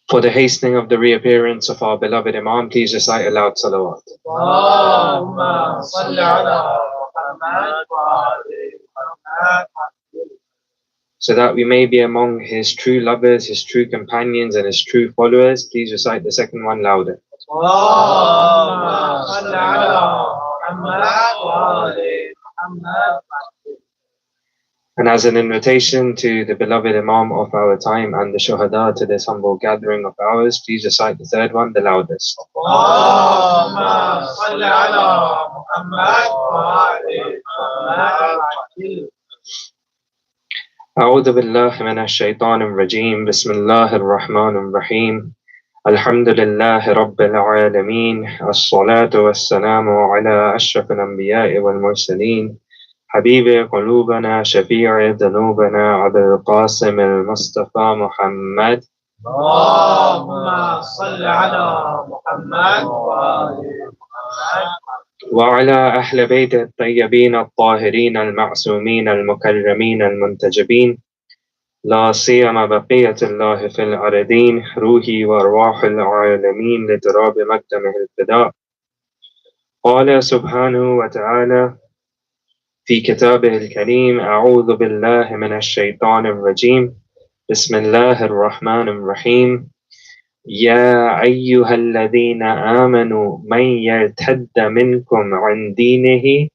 For the hastening of the reappearance of our beloved Imam, please recite aloud salawat. Allahumma salli ala Muhammad wa ali Muhammad. So that we may be among his true lovers, his true companions, and his true followers, please recite the second one louder. Allahumma salli ala Muhammad wa ali Muhammad. And as an invitation to the beloved Imam of our time and the Shuhada to this humble gathering of ours, please recite the third one the loudest. Allahumma salli ala Muhammad wa ali Muhammad. أعوذ بالله من الشيطان الرجيم بسم الله الرحمن الرحيم الحمد لله رب العالمين الصلاة والسلام على أشرف الأنبياء والمرسلين حبيب قلوبنا شفيع ذنوبنا أبي القاسم المصطفى محمد اللهم صل على محمد وآل محمد وعلى أهل بيت الطيبين الطاهرين المعصومين المكرمين المنتجبين لا سيما بقية الله في الأرضين روحي وأرواح العالمين لتراب مقدمه الفداء. قال سبحانه وتعالى في كتابه الكريم أعوذ بالله من الشيطان الرجيم بسم الله الرحمن الرحيم يا أيها الذين آمنوا من يرتد منكم عن دينه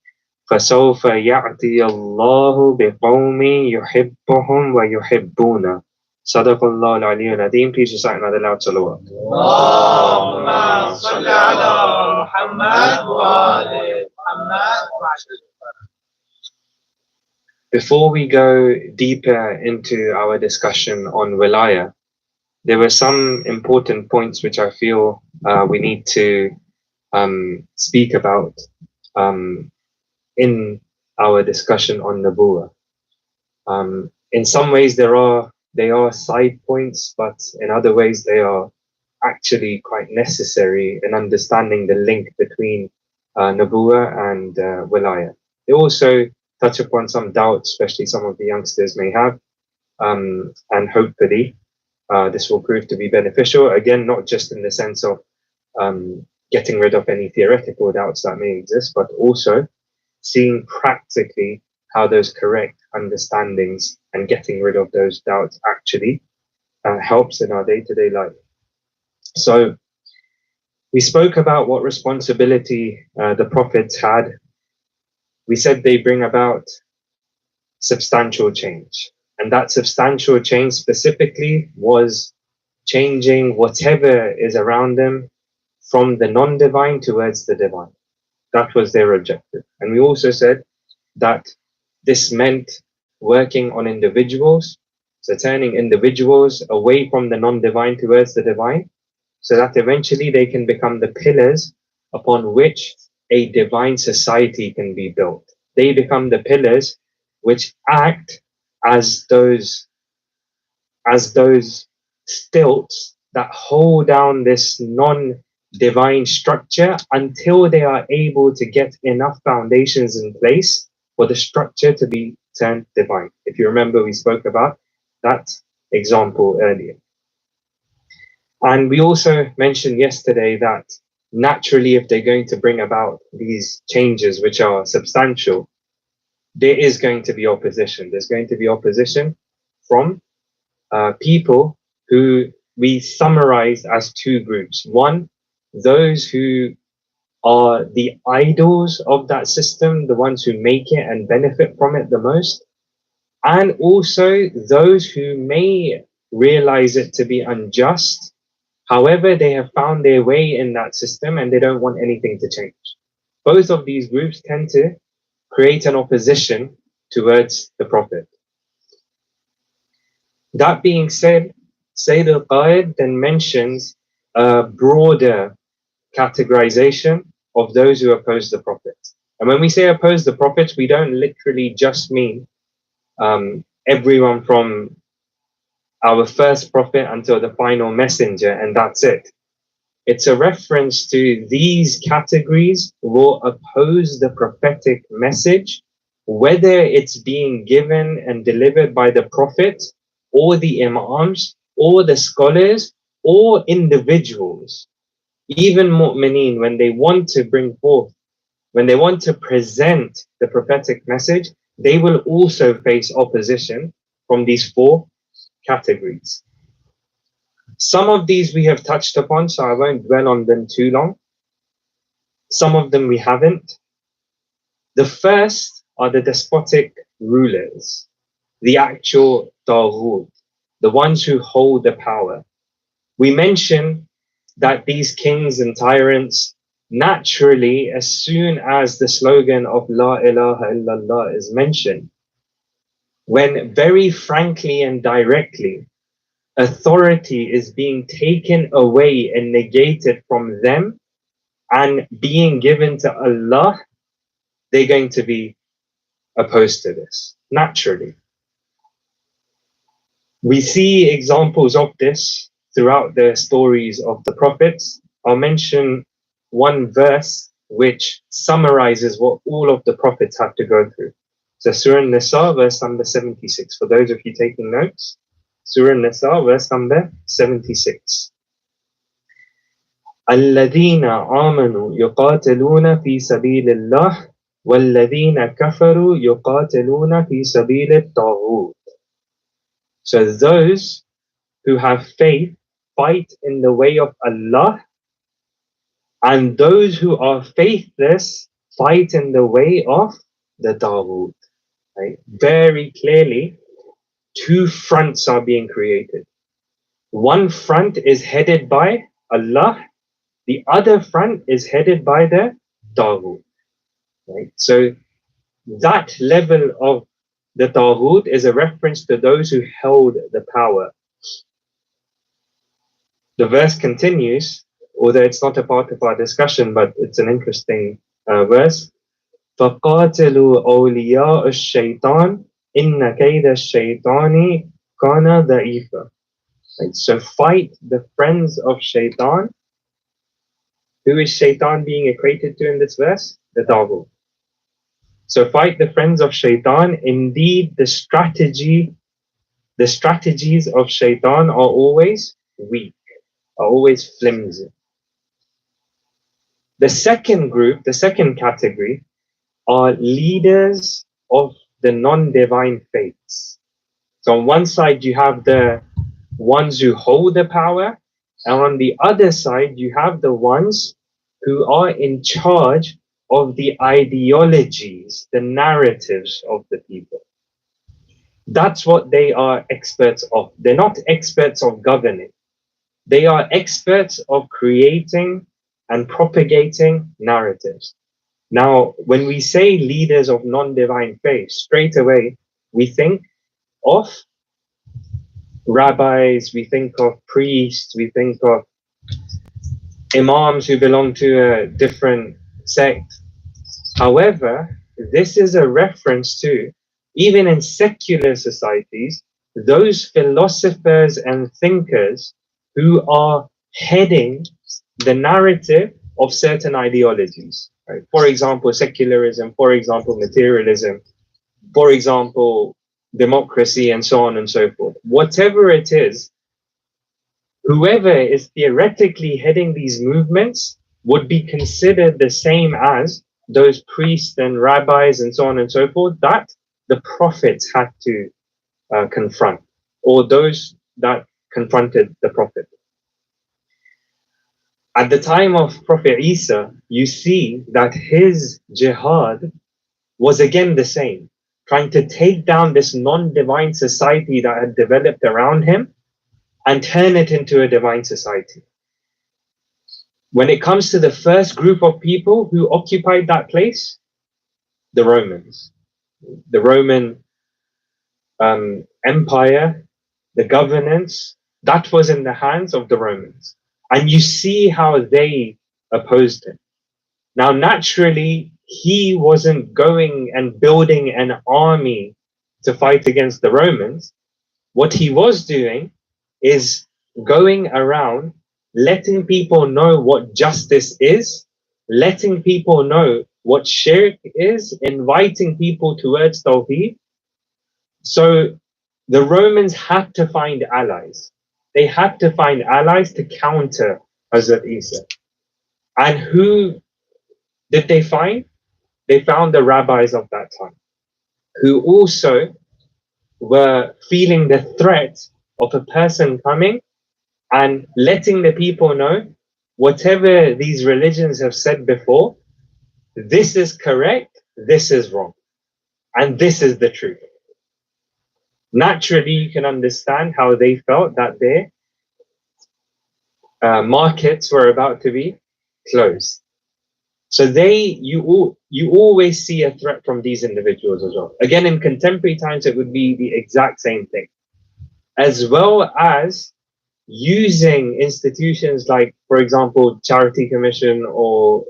فسوف يأتي الله بقوم يحبهم ويحبونه. صدق الله العلي العظيم. Please recite another loud salawat. اللهم صل على محمد وآل محمد. Before we go deeper into our discussion on wilaya, there were some important points which I feel we need to speak about in our discussion on Nabuwa. In some ways they are side points, but in other ways they are actually quite necessary in understanding the link between Nabuwa and wilaya. They also touch upon some doubts, especially some of the youngsters may have, and hopefully this will prove to be beneficial. Again, not just in the sense of getting rid of any theoretical doubts that may exist, but also seeing practically how those correct understandings and getting rid of those doubts actually helps in our day-to-day life. So we spoke about what responsibility the prophets had. We said they bring about substantial change. And that substantial change specifically was changing whatever is around them from the non-divine towards the divine. That was their objective. And we also said that this meant working on individuals, so turning individuals away from the non-divine towards the divine, so that eventually they can become the pillars upon which a divine society can be built. They become the pillars which act as those stilts that hold down this non-divine structure until they are able to get enough foundations in place for the structure to be turned divine. If you remember, we spoke about that example earlier. And we also mentioned yesterday that naturally, if they're going to bring about these changes which are substantial, there is going to be opposition. There's going to be opposition from people who we summarize as two groups. One, those who are the idols of that system, the ones who make it and benefit from it the most, and also those who may realize it to be unjust. However, they have found their way in that system and they don't want anything to change. Both of these groups tend to create an opposition towards the Prophet. That being said, Sayyid al-Qaid then mentions a broader categorization of those who oppose the Prophet. And when we say oppose the Prophet, we don't literally just mean everyone from our first Prophet until the final messenger, and that's it. It's a reference to these categories will oppose the prophetic message, whether it's being given and delivered by the Prophet or the Imams or the scholars or individuals, even mu'mineen, when they want to bring forth, when they want to present the prophetic message, they will also face opposition from these four categories. Some of these we have touched upon, so I won't dwell on them too long. Some of them we haven't. The first are the despotic rulers, the actual Taghut, the ones who hold the power. We mention that these kings and tyrants, naturally, as soon as the slogan of La ilaha illallah is mentioned, when very frankly and directly authority is being taken away and negated from them and being given to Allah, they're going to be opposed to this, naturally. We see examples of this throughout the stories of the prophets. I'll mention one verse which summarizes what all of the prophets had to go through. So Surah An-Nisa, verse number 76. For those of you taking notes, Surah An-Nisa, verse number 76. الذين آمنوا يقاتلون في سبيل الله والذين كفروا يقاتلون في سبيل الطاغوت. So those who have faith fight in the way of Allah, and those who are faithless fight in the way of the Taghut. Right? Very clearly, two fronts are being created. One front is headed by Allah, the other front is headed by the Taghut. Right? So that level of the Taghut is a reference to those who held the power. The verse continues, although it's not a part of our discussion, but it's an interesting verse. فَقَاتِلُوا أَوْلِيَاءَ الشَّيْطَانِ إِنَّ كَيْدَ الشَّيْطَانِ كَانَ ضَعِيفًا. So fight the friends of Shaitan. Who is Shaitan being equated to in this verse? The Taghut. So fight the friends of Shaitan. Indeed, the strategies of Shaitan are always weak, are always flimsy. The second group, the second category, are leaders of the non-divine faiths. So on one side, you have the ones who hold the power, and on the other side, you have the ones who are in charge of the ideologies, the narratives of the people. That's what they are experts of. They're not experts of governing. They are experts of creating and propagating narratives. Now, when we say leaders of non-divine faith, straight away, we think of rabbis, we think of priests, we think of imams who belong to a different sect. However, this is a reference to, even in secular societies, those philosophers and thinkers who are heading the narrative of certain ideologies. Right? For example, secularism, for example, materialism, for example, democracy, and so on and so forth. Whatever it is, whoever is theoretically heading these movements would be considered the same as those priests and rabbis and so on and so forth that the prophets had to confront, or those that confronted the prophet. At the time of Prophet Isa, you see that his jihad was again the same, trying to take down this non-divine society that had developed around him and turn it into a divine society. When it comes to the first group of people who occupied that place, the Romans, the Roman Empire, the governance, that was in the hands of the Romans. And you see how they opposed him. Now, naturally, he wasn't going and building an army to fight against the Romans. What he was doing is going around letting people know what justice is, letting people know what shirk is, inviting people towards Tawheed. So the Romans had to find allies. they had to find allies to counter Hazrat Isa. And who did they find? They found the rabbis of that time, who also were feeling the threat of a person coming and letting the people know whatever these religions have said before, this is correct, this is wrong, and this is the truth. Naturally, you can understand how they felt that their markets were about to be closed. So you always see a threat from these individuals as well. Again, in contemporary times, it would be the exact same thing, as well as using institutions like, for example, Charity Commission or,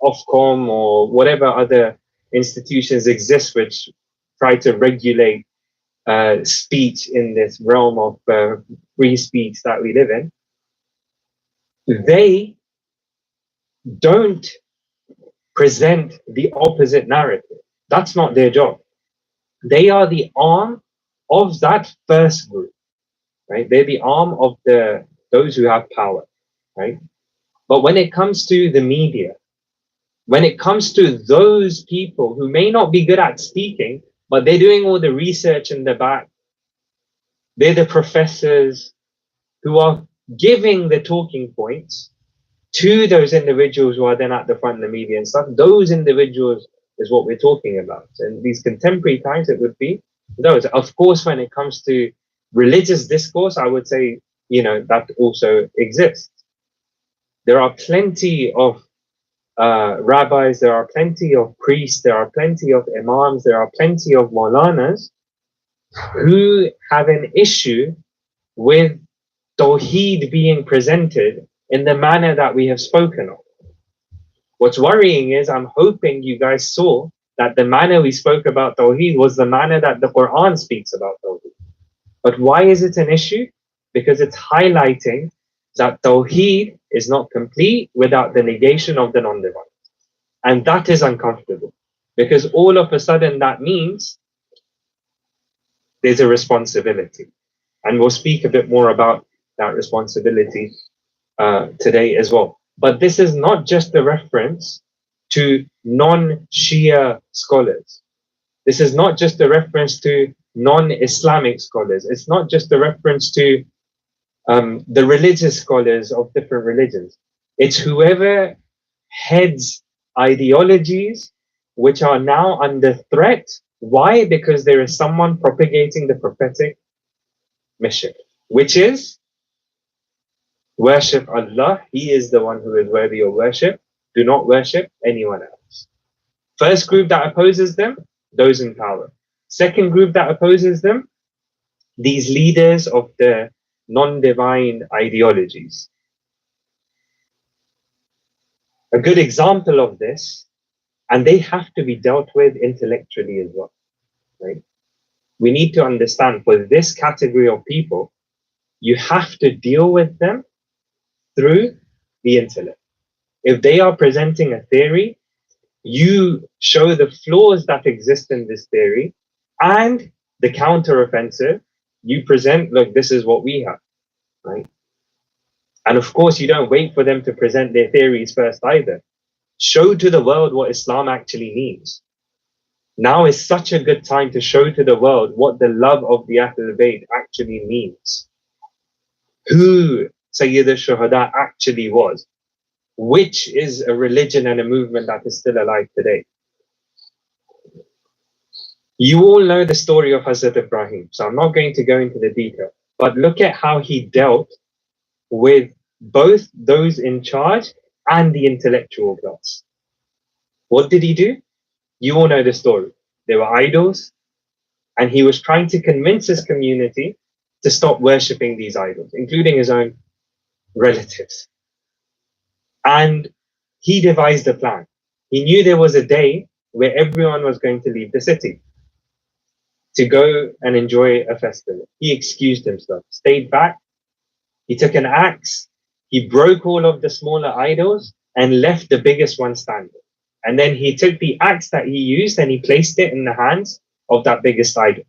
Ofcom or whatever other institutions exist which try to regulate speech in this realm of free speech that we live in. They don't present the opposite narrative. That's not their job. They are the arm of that first group, right? They're the arm of those who have power, right? But when it comes to the media, when it comes to those people who may not be good at speaking, but they're doing all the research in the back, they're the professors who are giving the talking points to those individuals who are then at the front of the media and stuff. Those individuals is what we're talking about. And these contemporary times, it would be those. Of course, when it comes to religious discourse, I would say, that also exists. There are plenty of rabbis, there are plenty of priests, there are plenty of imams, there are plenty of maulanas who have an issue with Tawheed being presented in the manner that we have spoken of. What's worrying is I'm hoping you guys saw that the manner we spoke about Tawheed was the manner that the Quran speaks about Tawheed. But why is it an issue? Because it's highlighting that Tawheed is not complete without the negation of the non-divine. And that is uncomfortable, because all of a sudden that means there's a responsibility. And we'll speak a bit more about that responsibility today as well. But this is not just a reference to non-Shia scholars. This is not just a reference to non-Islamic scholars. It's not just a reference to the religious scholars of different religions. It's whoever heads ideologies which are now under threat. Why? Because there is someone propagating the prophetic mission, which is worship Allah. He is the one who is worthy of worship. Do not worship anyone else. First group that opposes them, those in power. Second group that opposes them, these leaders of the non-divine ideologies. A good example of this, and they have to be dealt with intellectually as well, right? We need to understand, for this category of people, you have to deal with them through the intellect. If they are presenting a theory, you show the flaws that exist in this theory and the counter-offensive. You present, look, this is what we have, right? And of course, you don't wait for them to present their theories first either. Show to the world what Islam actually means. Now is such a good time to show to the world what the love of the Ahlul Bayt actually means. Who Sayyid al-Shuhada actually was. Which is a religion and a movement that is still alive today. You all know the story of Hazrat Ibrahim, so I'm not going to go into the detail. But look at how he dealt with both those in charge and the intellectual class. What did he do? You all know the story. There were idols, and he was trying to convince his community to stop worshipping these idols, including his own relatives. And he devised a plan. He knew there was a day where everyone was going to leave the city to go and enjoy a festival. He excused himself, stayed back. He took an axe, he broke all of the smaller idols and left the biggest one standing. And then he took the axe that he used and he placed it in the hands of that biggest idol.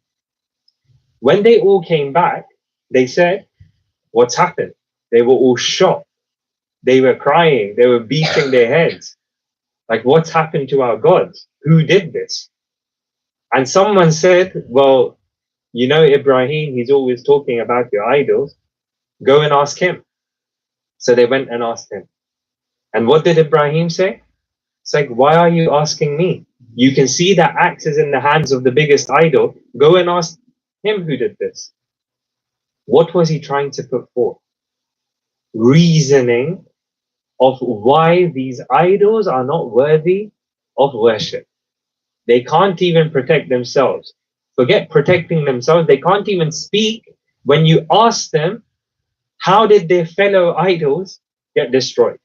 When they all came back, they said, What's happened? They were all shocked. They were crying. They were beating their heads. Like, what's happened to our gods? Who did this? And someone said, well, you know, Ibrahim, he's always talking about your idols. Go and ask him. So they went and asked him. And what did Ibrahim say? It's like, why are you asking me? You can see that axe is in the hands of the biggest idol. Go and ask him who did this. What was he trying to put forth? Reasoning of why these idols are not worthy of worship. They can't even protect themselves. Forget protecting themselves. They can't even speak. When you ask them, how did their fellow idols get destroyed?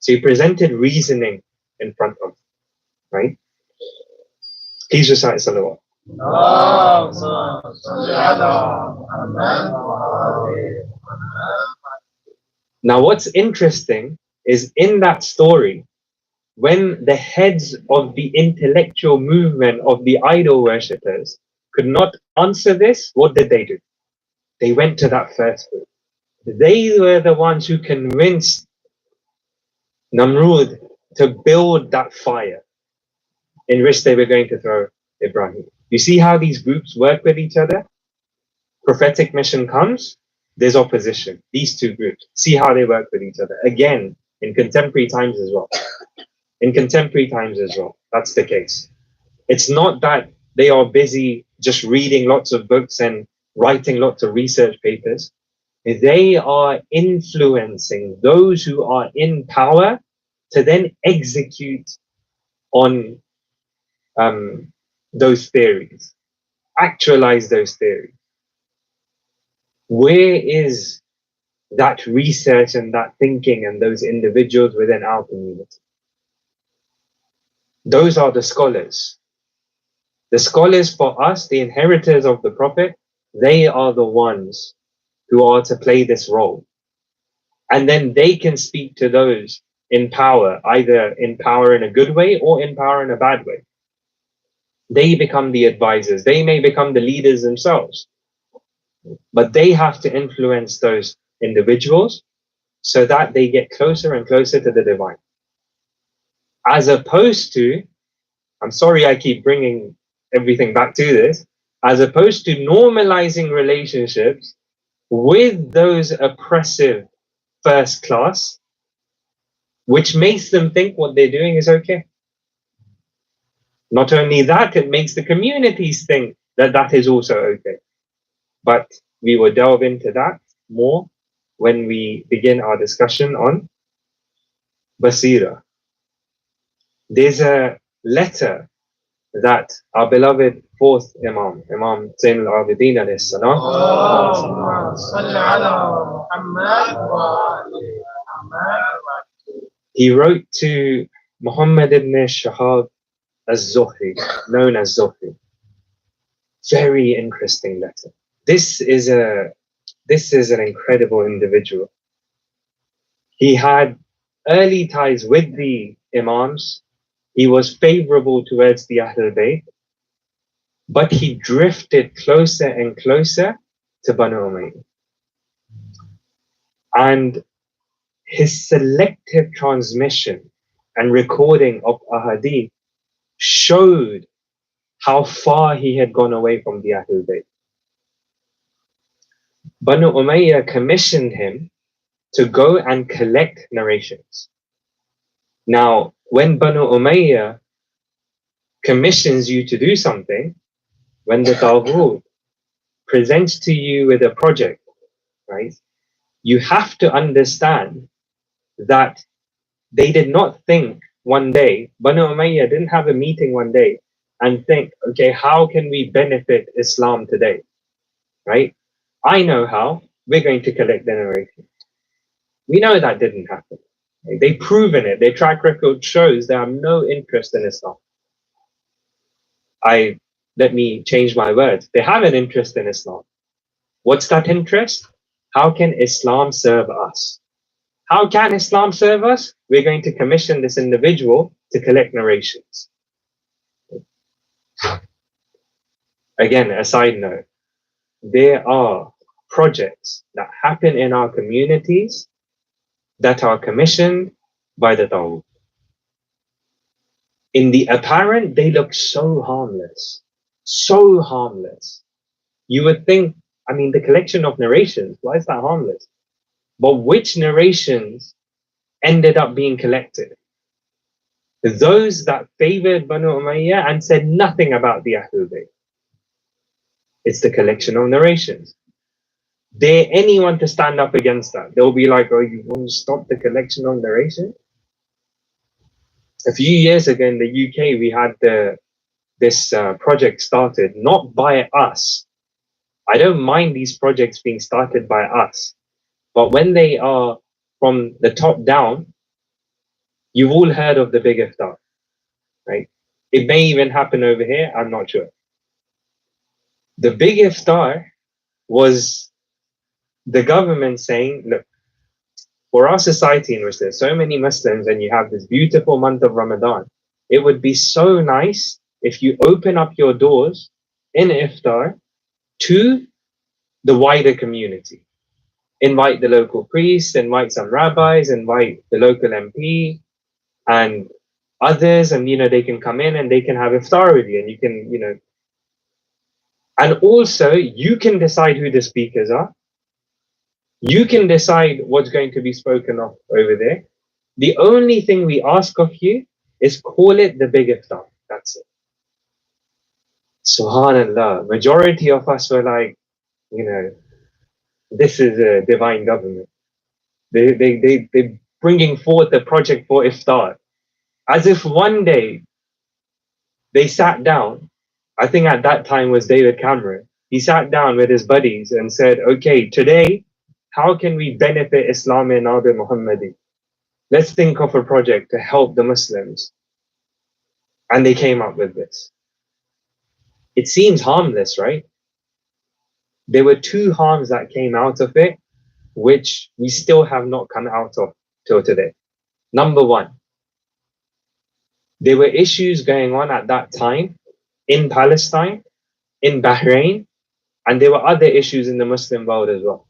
So he presented reasoning in front of them, right? Please recite Salawat. Now, what's interesting is in that story, when the heads of the intellectual movement of the idol worshippers could not answer this, what did they do? They went to that first group. They were the ones who convinced Namrud to build that fire in which they were going to throw Ibrahim. You see how these groups work with each other? Prophetic mission comes, there's opposition. These two groups, see how they work with each other. Again, in contemporary times as well. In contemporary times as well, that's the case. It's not that they are busy just reading lots of books and writing lots of research papers. They are influencing those who are in power to then execute on those theories, actualize those theories. Where is that research and that thinking and those individuals within our community? Those are the scholars. The scholars for us, the inheritors of the Prophet, they are the ones who are to play this role. And then they can speak to those in power, either in power in a good way or in power in a bad way. They become the advisors. They may become the leaders themselves. But they have to influence those individuals so that they get closer and closer to the divine. As opposed to, I'm sorry I keep bringing everything back to this, as opposed to normalizing relationships with those oppressive first class, which makes them think what they're doing is okay. Not only that, it makes the communities think that that is also okay. But we will delve into that more when we begin our discussion on Basira. There's a letter that our beloved fourth Imam, Imam Zain al-Abidin alayhi salam, he wrote to Muhammad ibn Shahab al-Zuhri, known as Zuhri. Very interesting letter. This is an incredible individual. He had early ties with the Imams. He was favorable towards the Ahlul Bayt, but he drifted closer and closer to Banu Umayyah. And his selective transmission and recording of ahadith showed how far he had gone away from the Ahlul Bayt. Banu Umayyah commissioned him to go and collect narrations. Now, when Banu Umayyah commissions you to do something, when the Taghut presents to you with a project, right, you have to understand that they did not think one day, Banu Umayyah didn't have a meeting one day and think, okay, how can we benefit Islam today, right? I know how, we're going to collect the narration. We know that didn't happen. They've proven it. Their track record shows they have no interest in Islam. Let me change my words. They have an interest in Islam. What's that interest? How can Islam serve us? How can Islam serve us? We're going to commission this individual to collect narrations. Again, a side note. There are projects that happen in our communities that are commissioned by the Tawhid. In the apparent, they look so harmless. So harmless. You would think, I mean, the collection of narrations, why is that harmless? But which narrations ended up being collected? Those that favored Banu Umayyah and said nothing about the Ahlul Bayt. It's the collection of narrations. Dare anyone to stand up against that? They'll be like, oh, you want to stop the collection of narrations? A few years ago in the UK, we had this project started, not by us. I don't mind these projects being started by us. But when they are from the top down, you've all heard of the big iftar, right? It may even happen over here, I'm not sure. The big iftar was the government saying, look, for our society in which there's so many Muslims and you have this beautiful month of Ramadan, it would be so nice if you open up your doors in iftar to the wider community. Invite the local priests, invite some rabbis, invite the local MP and others, and they can come in and they can have iftar with you, and you can, and also you can decide who the speakers are. You can decide what's going to be spoken of over there. The only thing we ask of you is call it the big iftar. That's it. Subhanallah. Majority of us were like, this is a divine government. They're bringing forth a project for iftar. As if one day they sat down, I think at that time was David Cameron. He sat down with his buddies and said, okay, today, how can we benefit Islam in Nabi Muhammadi? Let's think of a project to help the Muslims. And they came up with this. It seems harmless, right? There were two harms that came out of it, which we still have not come out of till today. Number one, there were issues going on at that time in Palestine, in Bahrain, and there were other issues in the Muslim world as well.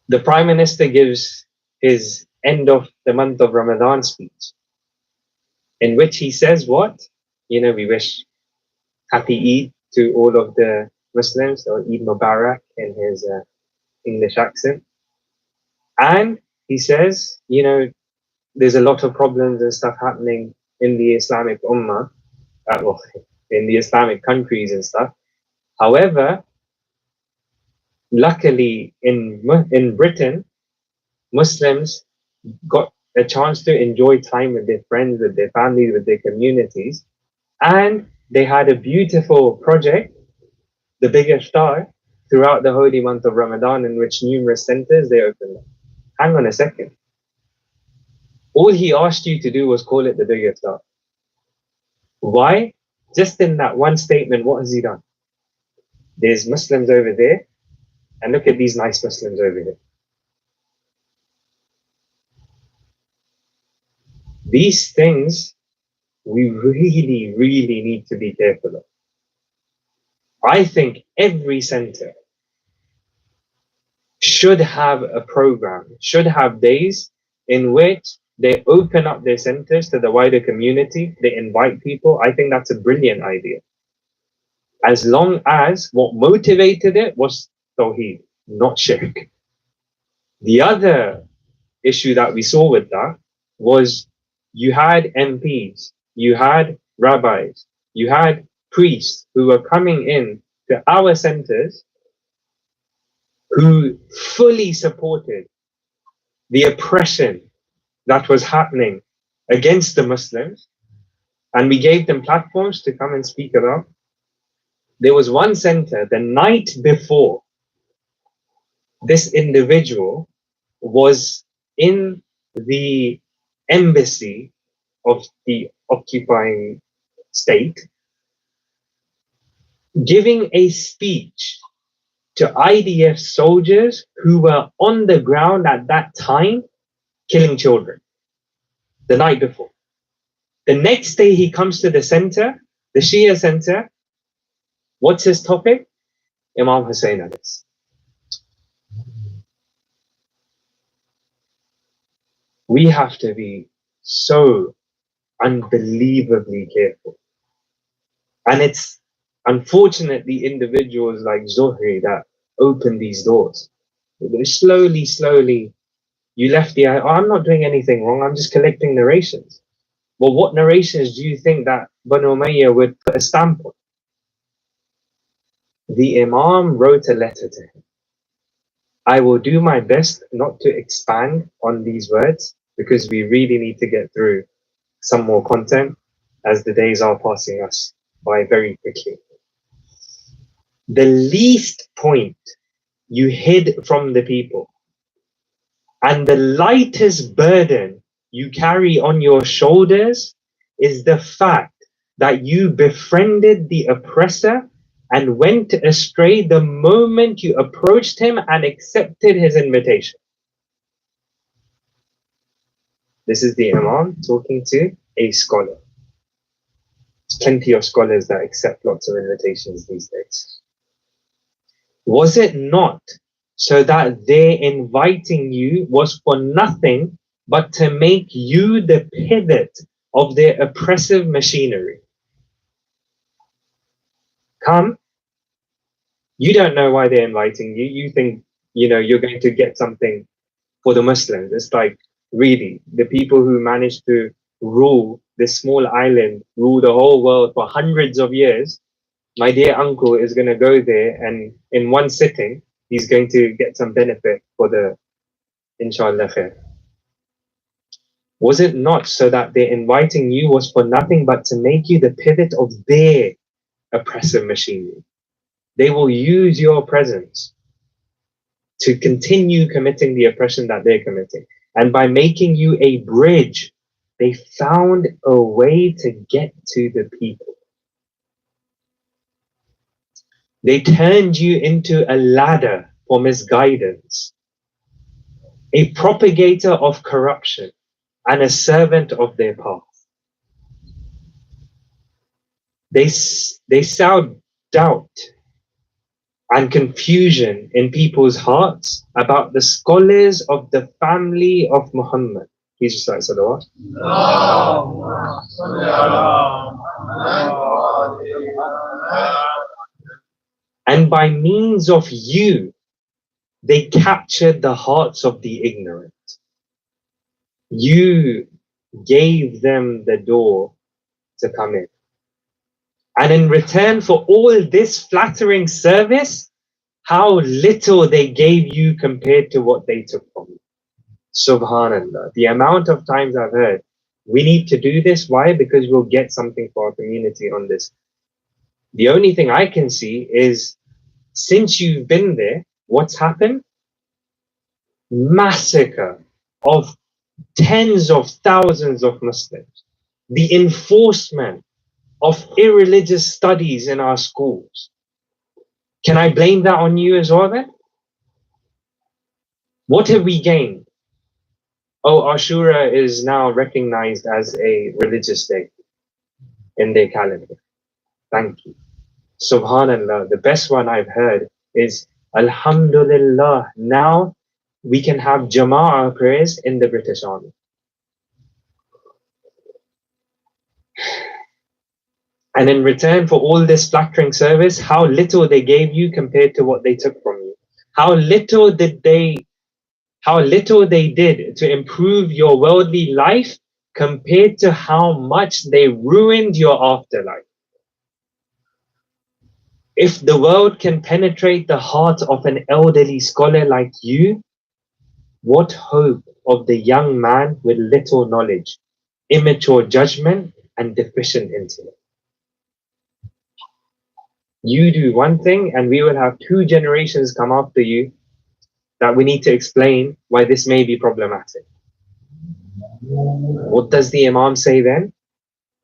The Prime Minister gives his end of the month of Ramadan speech, in which he says what? We wish happy Eid to all of the Muslims, or Eid Mubarak in his English accent. And he says, there's a lot of problems and stuff happening in the Islamic Ummah, in the Islamic countries and stuff. However, luckily in Britain, Muslims got a chance to enjoy time with their friends, with their families, with their communities. And they had a beautiful project, the Big Iftar, throughout the holy month of Ramadan, in which numerous centers they opened up. Hang on a second. All he asked you to do was call it the Big Iftar. Why? Just in that one statement, what has he done? There's Muslims over there, and look at these nice Muslims over here. These things we really, really need to be careful of. I think every center should have a program, should have days in which they open up their centers to the wider community, they invite people. I think that's a brilliant idea. As long as what motivated it was Tawheed, not Shirk. The other issue that we saw with that was you had MPs, you had rabbis, you had priests who were coming in to our centers who fully supported the oppression that was happening against the Muslims, and we gave them platforms to come and speak about. There was one center the night before this individual was in the embassy of the occupying state, giving a speech to IDF soldiers who were on the ground at that time killing children the night before. The next day he comes to the center, the Shia center. What's his topic? Imam Hussein alayhi. We have to be so unbelievably careful. And it's unfortunately individuals like Zuhri that open these doors. Slowly, you left the, oh, I'm not doing anything wrong, I'm just collecting narrations. Well, what narrations do you think that Banu Umayyah would put a stamp on? The Imam wrote a letter to him. I will do my best not to expand on these words because we really need to get through some more content as the days are passing us by very quickly. The least point you hid from the people and the lightest burden you carry on your shoulders is the fact that you befriended the oppressor and went astray the moment you approached him and accepted his invitation. This is the Imam talking to a scholar. There's plenty of scholars that accept lots of invitations these days. Was it not so that their inviting you was for nothing but to make you the pivot of their oppressive machinery? Come, you don't know why they're inviting you. You think, you're going to get something for the Muslims. It's like, really, the people who managed to rule this small island, rule the whole world for hundreds of years, my dear uncle is going to go there and in one sitting, he's going to get some benefit for the inshallah khair. Was it not so that their inviting you was for nothing but to make you the pivot of their oppressive machinery? They will use your presence to continue committing the oppression that they're committing. And by making you a bridge, they found a way to get to the people. They turned you into a ladder for misguidance, a propagator of corruption, and a servant of their path. They sowed doubt and confusion in people's hearts about the scholars of the family of Muhammad. Please recite salawat. And by means of you, they captured the hearts of the ignorant. You gave them the door to come in. And in return for all this flattering service, how little they gave you compared to what they took from you. Subhanallah. The amount of times I've heard, we need to do this. Why? Because we'll get something for our community on this. The only thing I can see is, since you've been there, what's happened? Massacre of tens of thousands of Muslims. The enforcement of irreligious studies in our schools. Can I blame that on you as well then? What have we gained? Oh, Ashura is now recognized as a religious day in their calendar. Thank you. Subhanallah, the best one I've heard is Alhamdulillah, now we can have Jama'ah prayers in the British Army. And in return for all this flattering service, how little they gave you compared to what they took from you. How little they did to improve your worldly life compared to how much they ruined your afterlife. If the world can penetrate the heart of an elderly scholar like you, what hope of the young man with little knowledge, immature judgment, and deficient intellect? You do one thing and we will have 2 generations come after you that we need to explain why this may be problematic. What does the Imam say then?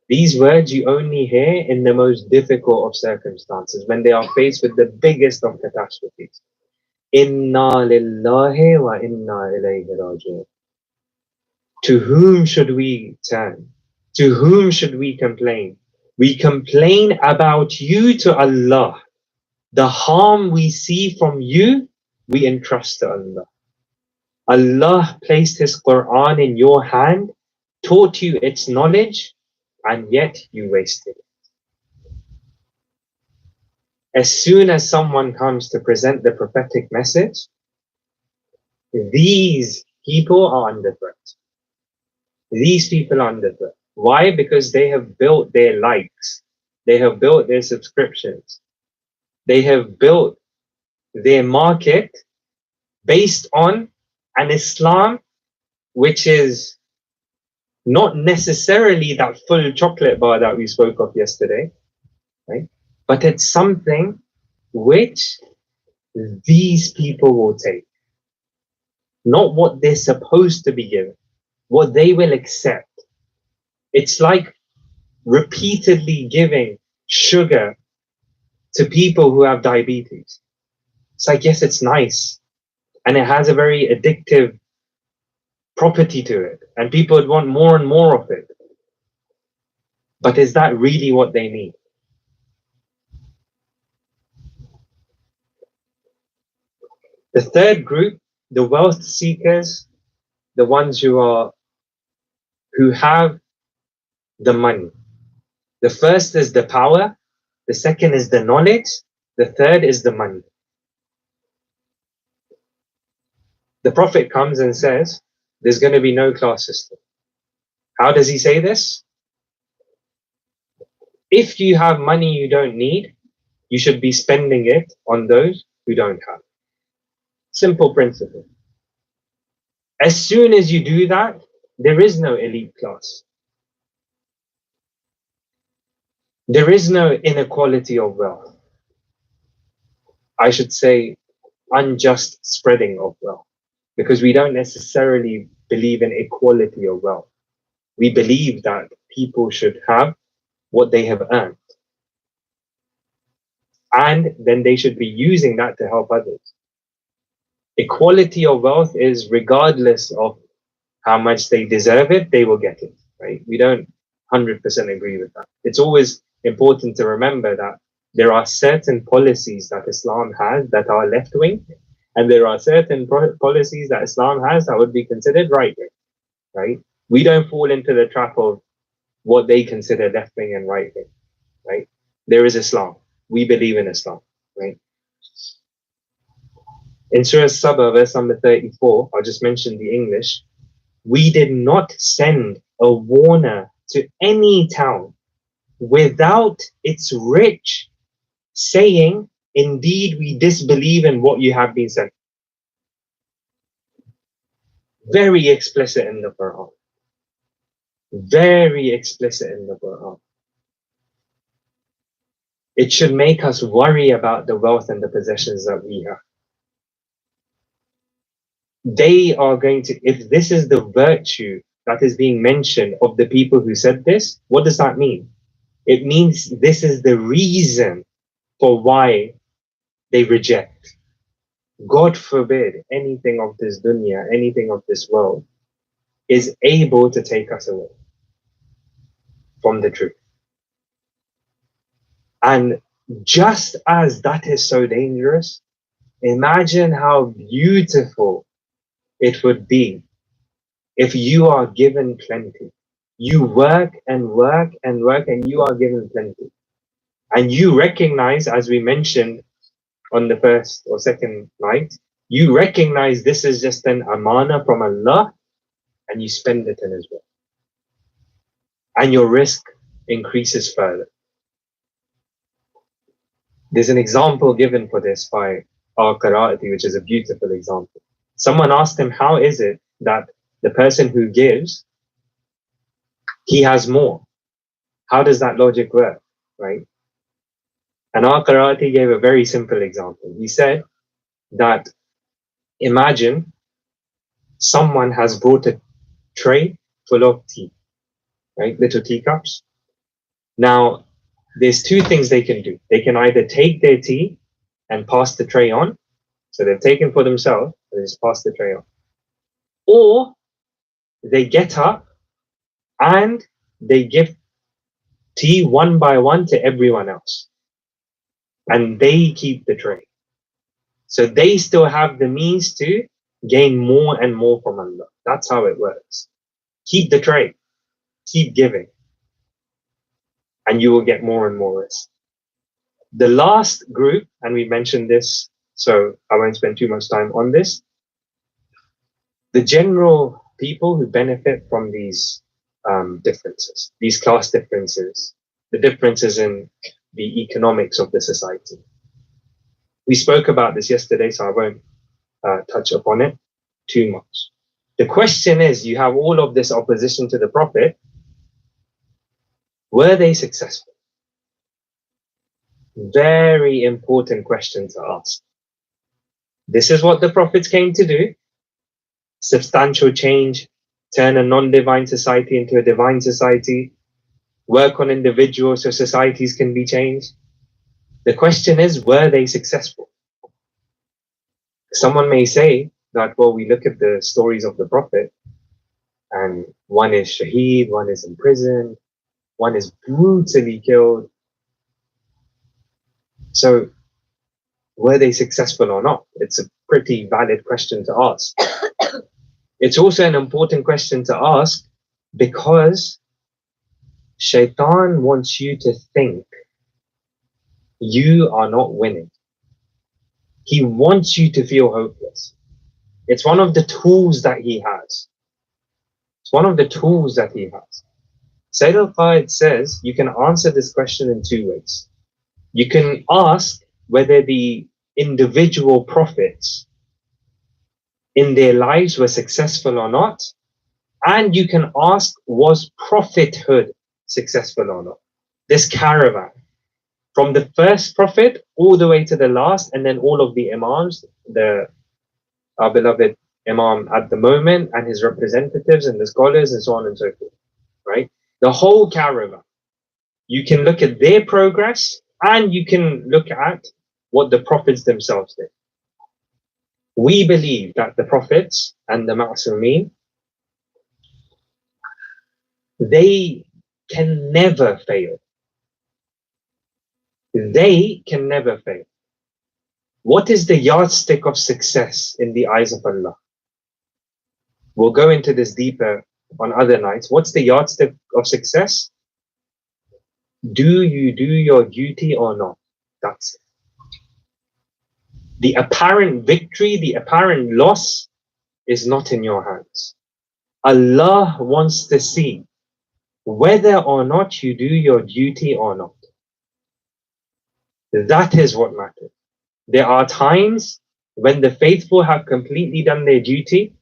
These words you only hear in the most difficult of circumstances, when they are faced with the biggest of catastrophes. Inna lillahi wa inna ilayhi raji'un. To whom should we turn? To whom should we complain? We complain about you to Allah. The harm we see from you, we entrust to Allah. Allah placed His Quran in your hand, taught you its knowledge, and yet you wasted it. As soon as someone comes to present the prophetic message, these people are under threat. These people are under threat. Why? Because they have built their likes. They have built their subscriptions. They have built their market based on an Islam which is not necessarily that full chocolate bar that we spoke of yesterday, right? But it's something which these people will take, not what they're supposed to be given, what they will accept. It's like repeatedly giving sugar to people who have diabetes. It's like, yes, it's nice, and it has a very addictive property to it, and people would want more and more of it. But is that really what they need? The third group, the wealth seekers, the ones who have the money. The first is the power, the second is the knowledge, the third is the money. The Prophet comes and says, there's going to be no class system. How does he say this? If you have money you don't need, you should be spending it on those who don't have. Simple principle. As soon as you do that, there is no elite class. There is no inequality of wealth. I should say unjust spreading of wealth, because we don't necessarily believe in equality of wealth. We believe that people should have what they have earned, and then they should be using that to help others. Equality of wealth is regardless of how much they deserve it, they will get it, right? We don't 100% agree with that. It's always important to remember that there are certain policies that Islam has that are left-wing, and there are certain policies that Islam has that would be considered right-wing, right? We don't fall into the trap of what they consider left-wing and right-wing, right? There is Islam. We believe in Islam, right? In Surah Sabah, verse number 34, I'll just mention the English. We did not send a warner to any town without its rich saying, indeed, we disbelieve in what you have been sent. Very explicit in the Quran. Very explicit in the Quran. It should make us worry about the wealth and the possessions that we have. They are going to, if this is the virtue that is being mentioned of the people who said this, what does that mean? It means this is the reason for why they reject. God forbid anything of this dunya, anything of this world is able to take us away from the truth. And just as that is so dangerous, imagine how beautiful it would be if you are given plenty. You work and work and work and you are given plenty. And you recognize, as we mentioned on the first or second night, you recognize this is just an amana from Allah, and you spend it in His way. And your risk increases further. There's an example given for this by Al-Qira'ati, which is a beautiful example. Someone asked him, how is it that the person who gives, he has more? How does that logic work, right? And Al-Qira'ati gave a very simple example. He said that imagine someone has brought a tray full of tea, right? Little teacups. Now, there's two things they can do. They can either take their tea and pass the tray on. So they've taken for themselves and they just pass the tray on. Or they get up and they give tea one by one to everyone else. and they keep the trade. So they still have the means to gain more and more from Allah. That's how it works. Keep the trade, keep giving, and you will get more and more risk. The last group, and we mentioned this, so I won't spend too much time on this. The general people who benefit from these differences, these class differences, the differences in the economics of the society. We spoke about this yesterday, so I won't touch upon it too much. The question is, you have all of this opposition to the Prophet. Were they successful? Very important question to ask. This is what the prophets came to do. Substantial change, turn a non-divine society into a divine society, work on individuals so societies can be changed. The question is, were they successful? Someone may say that, well, we look at the stories of the Prophet and one is shaheed, one is imprisoned, one is brutally killed. So were they successful or not? It's a pretty valid question to ask. It's also an important question to ask because Shaitan wants you to think you are not winning. He wants you to feel hopeless. It's one of the tools that he has. It's one of the tools that he has. Sayyid al-Qaid says you can answer this question in two ways. You can ask whether the individual prophets in their lives were successful or not, and you can ask, was prophethood successful or not? This caravan, from the first prophet all the way to the last, and then all of the imams, our beloved imam at the moment and his representatives and the scholars and so on and so forth, right? The whole caravan. You can look at their progress and you can look at what the prophets themselves did. We believe that the prophets and the Ma'asumeen, they can never fail. They can never fail. What is the yardstick of success in the eyes of Allah? We'll go into this deeper on other nights. What's the yardstick of success? Do you do your duty or not? That's it. The apparent victory, the apparent loss is not in your hands. Allah wants to see whether or not you do your duty or not. That is what matters. There are times when the faithful have completely done their duty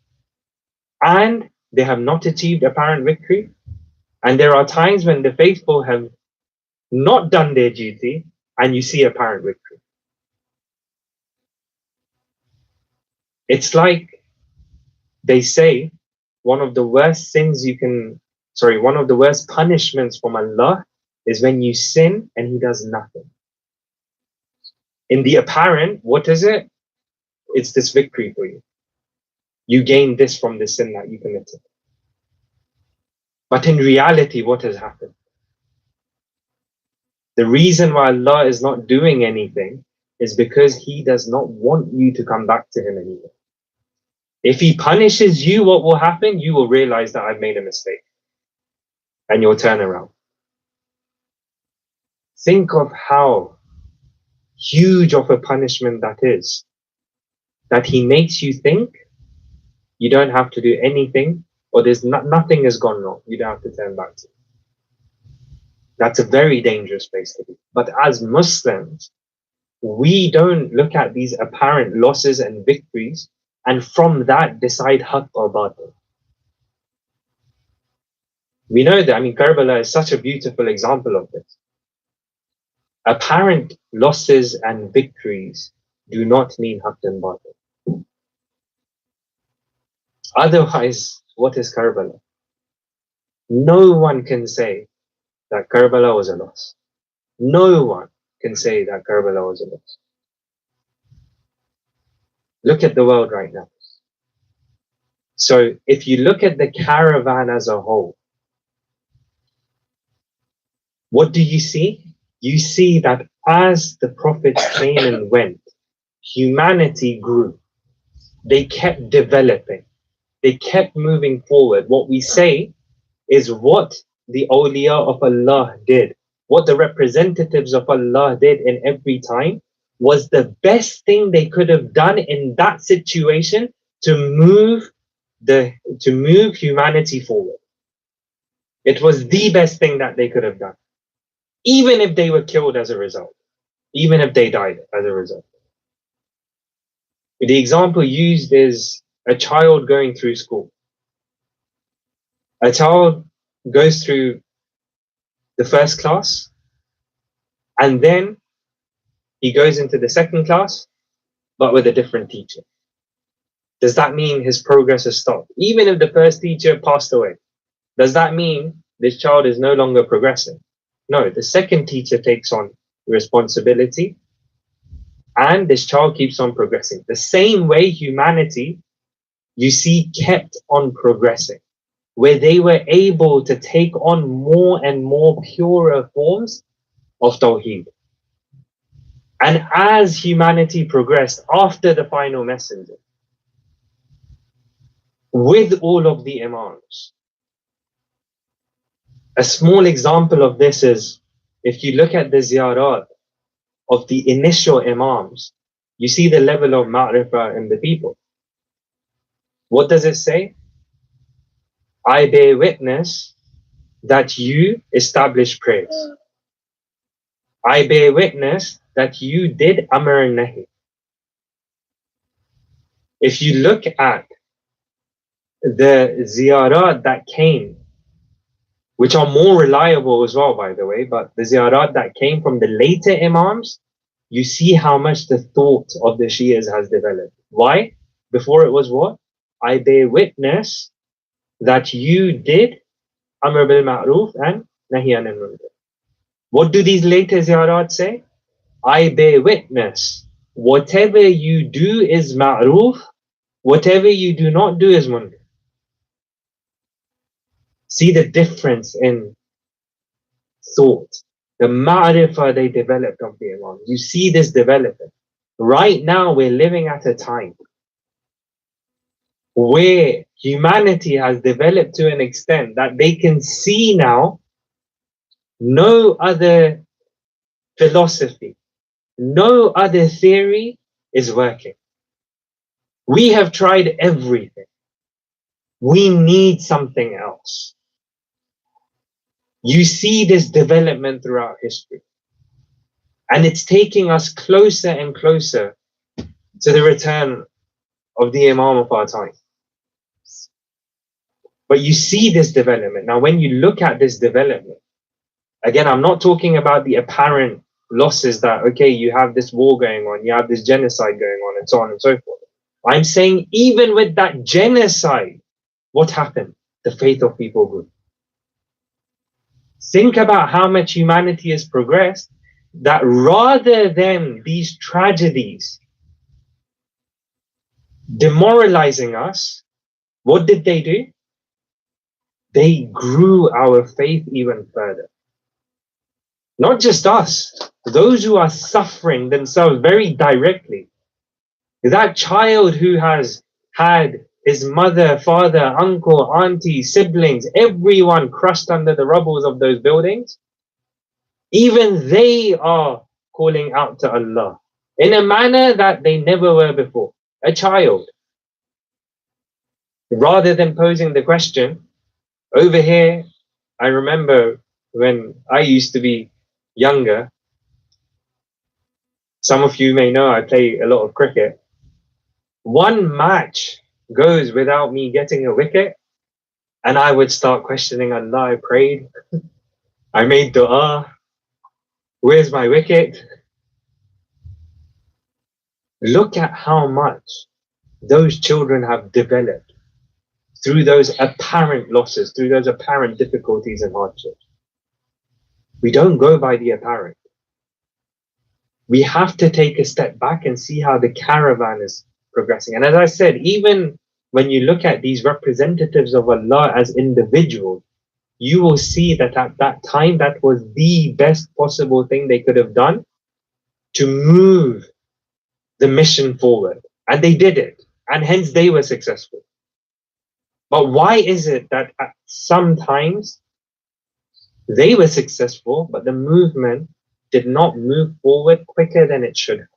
and they have not achieved apparent victory. And there are times when the faithful have not done their duty and you see apparent victory. It's like they say one of the worst punishments from Allah is when you sin and He does nothing. In the apparent, what is it? It's this victory for you. You gain this from the sin that you committed. But in reality, what has happened? The reason why Allah is not doing anything is because He does not want you to come back to Him anymore. If He punishes you, what will happen? You will realize that I've made a mistake. And you'll turn around. Think of how huge of a punishment that is. That He makes you think you don't have to do anything, or nothing has gone wrong. You don't have to turn back to it. That's a very dangerous place to be. But as Muslims, we don't look at these apparent losses and victories and from that decide haqq or batil. We know that, Karbala is such a beautiful example of this. Apparent losses and victories do not mean haqq and batil. Otherwise, what is Karbala? No one can say that Karbala was a loss. No one can say that Karbala was a loss. Look at the world right now. So if you look at the caravan as a whole, what do you see? you see that as the prophets came and went, humanity grew. They kept developing. They kept moving forward. What we say is what the awliya of Allah did, what the representatives of Allah did in every time was the best thing they could have done in that situation to move humanity forward. It was the best thing that they could have done, even if they were killed as a result, even if they died as a result. The example used is a child going through school. A child goes through the first class, and then he goes into the second class, but with a different teacher. Does that mean his progress has stopped? Even if the first teacher passed away, does that mean this child is no longer progressing? No, the second teacher takes on responsibility, and this child keeps on progressing. The same way humanity, you see, kept on progressing, where they were able to take on more and more purer forms of Tawheed. And as humanity progressed after the final messenger, with all of the Imams, a small example of this is if you look at the ziyarat of the initial Imams, you see the level of ma'rifah in the people. What does it say? I bear witness that you establish prayers. I bear witness that you did Amr and Nahi. If you look at the ziyarat that came, which are more reliable as well, by the way, but the ziyarat that came from the later Imams, you see how much the thought of the Shias has developed. Why? Before it was what? I bear witness that you did Amr bil Ma'ruf and Nahi anil Munkar. What do these later ziyarat say? I bear witness, whatever you do is Ma'ruf, whatever you do not do is Munkar. See the difference in thought, the ma'rifah they developed of the Imam. You see this developing. Right now, we're living at a time where humanity has developed to an extent that they can see now no other philosophy, no other theory is working. We have tried everything. We need something else. You see this development throughout history. And it's taking us closer and closer to the return of the Imam of our time. But you see this development. Now, when you look at this development, again, I'm not talking about the apparent losses that, okay, you have this war going on, you have this genocide going on, and so on and so forth. I'm saying even with that genocide, what happened? The faith of people grew. Think about how much humanity has progressed, that rather than these tragedies demoralizing us, what did they do? They grew our faith even further. Not just us, those who are suffering themselves very directly. That child who has had his mother, father, uncle, auntie, siblings, everyone crushed under the rubbles of those buildings, even they are calling out to Allah in a manner that they never were before. A child. Rather than posing the question, over here, I remember when I used to be younger, some of you may know I play a lot of cricket. One match goes without me getting a wicket, and I would start questioning Allah. I prayed, I made dua, where's my wicket? Look at how much those children have developed through those apparent losses, through those apparent difficulties and hardships. We don't go by the apparent. We have to take a step back and see how the caravan is progressing. And as I said, even when you look at these representatives of Allah as individuals, you will see that at that time, that was the best possible thing they could have done to move the mission forward. And they did it. And hence they were successful. But why is it that at sometimes they were successful, but the movement did not move forward quicker than it should have?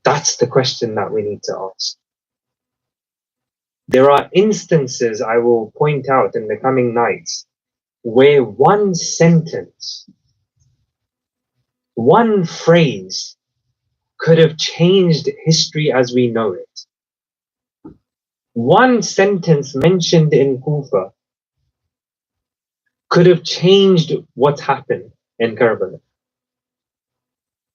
That's the question that we need to ask. There are instances I will point out in the coming nights where one sentence, one phrase could have changed history as we know it. One sentence mentioned in Kufa could have changed what happened in Karbala.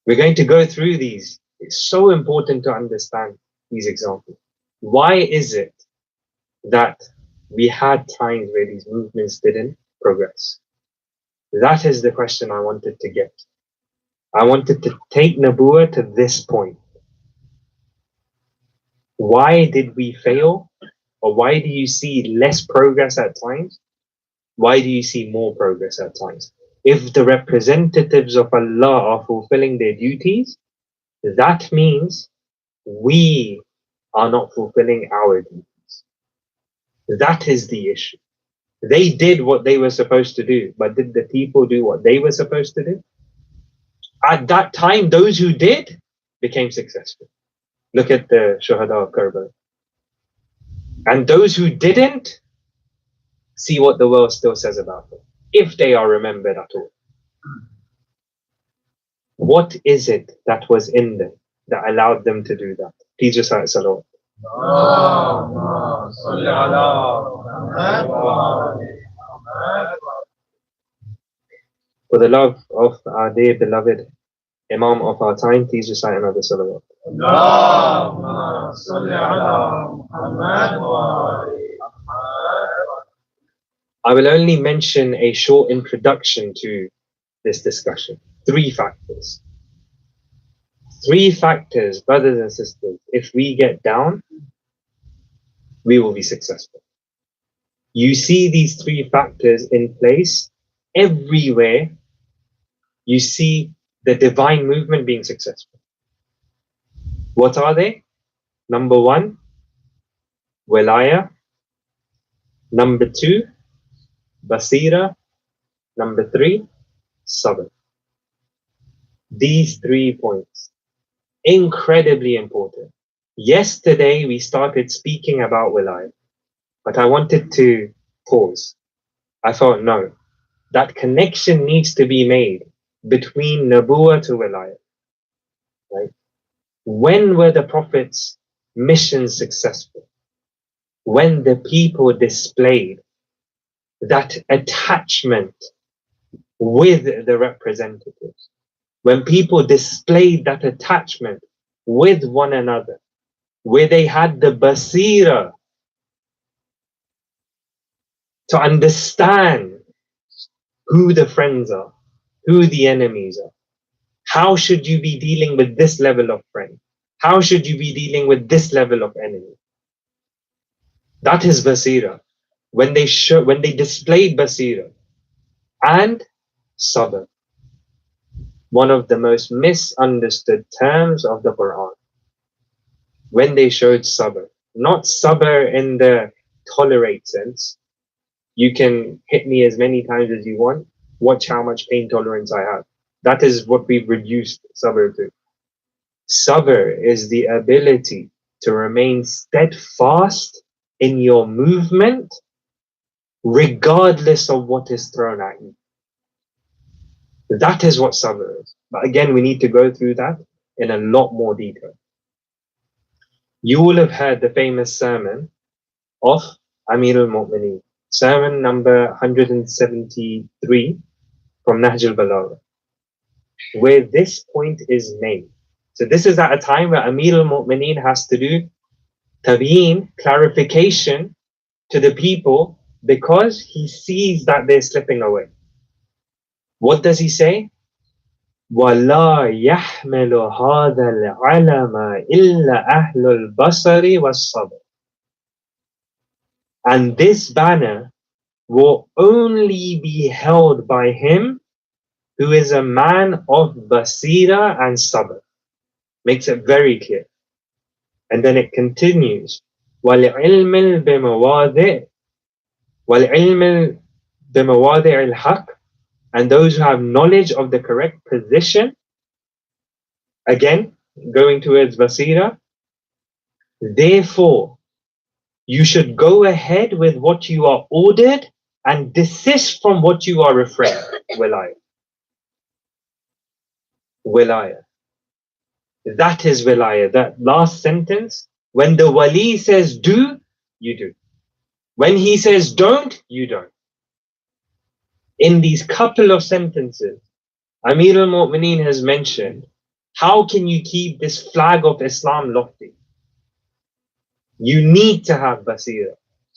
We're going to go through these. It's so important to understand these examples. Why is it that we had times where these movements didn't progress? That is the question I wanted to get. I wanted to take Nabuwa to this point. Why did we fail? Or why do you see less progress at times? Why do you see more progress at times? If the representatives of Allah are fulfilling their duties, that means we are not fulfilling our duties. That is the issue. They did what they were supposed to do, but did the people do what they were supposed to do? At that time, those who did became successful. Look at the Shuhada of Karbala. And those who didn't, see what the world still says about them, if they are remembered at all. What is it that was in them that allowed them to do that? Please recite Salawat. For the love of our dear beloved Imam of our time, please recite another Salawat. I will only mention a short introduction to this discussion. 3 factors. 3 factors, brothers and sisters, if we get down, we will be successful. You see these 3 factors in place everywhere. You see the divine movement being successful. What are they? Number 1, Wilaya. Number 2, Basira. Number 3, Sabr. These 3 points, incredibly important. Yesterday we started speaking about Wilaya, but I wanted to pause. I thought, no, that connection needs to be made between Nabuwa to Wilaya. Right? When were the Prophet's missions successful? When the people displayed that attachment with the representatives. When people displayed that attachment with one another, where they had the basira to understand who the friends are, who the enemies are. How should you be dealing with this level of friend? How should you be dealing with this level of enemy? That is basira. When they displayed basira and sabr, one of the most misunderstood terms of the Quran. When they showed sabr, not sabr in the tolerate sense. You can hit me as many times as you want. Watch how much pain tolerance I have. That is what we've reduced sabr to. Sabr is the ability to remain steadfast in your movement regardless of what is thrown at you. That is what sabr is. But again, we need to go through that in a lot more detail. You will have heard the famous sermon of Amir al-Mu'mineen, sermon number 173 from Nahj al-Balagha, where this point is made. So this is at a time where Amir al-Mu'mineen has to do tabeen, clarification to the people, because he sees that they're slipping away. What does he say? وَلَا يَحْمِلُ هَذَا الْعَلَمَ إِلَّا أَهْلُ الْبَصَرِ وَالصَّبْرِ. And this banner will only be held by him who is a man of basira and sabr. Makes it very clear. And then it continues, وَالْعِلْمِ بِمَوَاضِعِ وَالْعِلْمِ بِمَوَاضِعِ الْحَقِّ, and those who have knowledge of the correct position, again, going towards basira, therefore, you should go ahead with what you are ordered and desist from what you are refrained. Wilaya. Wilaya. That is wilaya. That last sentence, when the wali says do, you do. When he says don't, you don't. In these couple of sentences, Amir al-Mu'mineen has mentioned, how can you keep this flag of Islam lofty? You need to have basira.